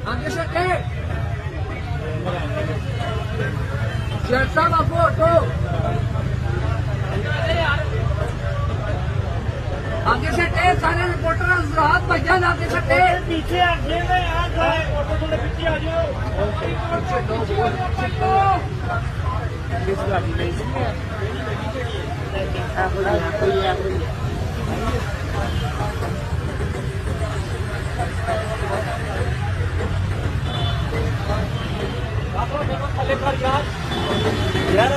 आगे से शेख साहब आपको ऑटो आगे से सारे रिपोर्टर राहत भाईजान आगे से पीछे आगे में यहाँ जो है ऑटो थोड़े पीछे आ जाओ। यार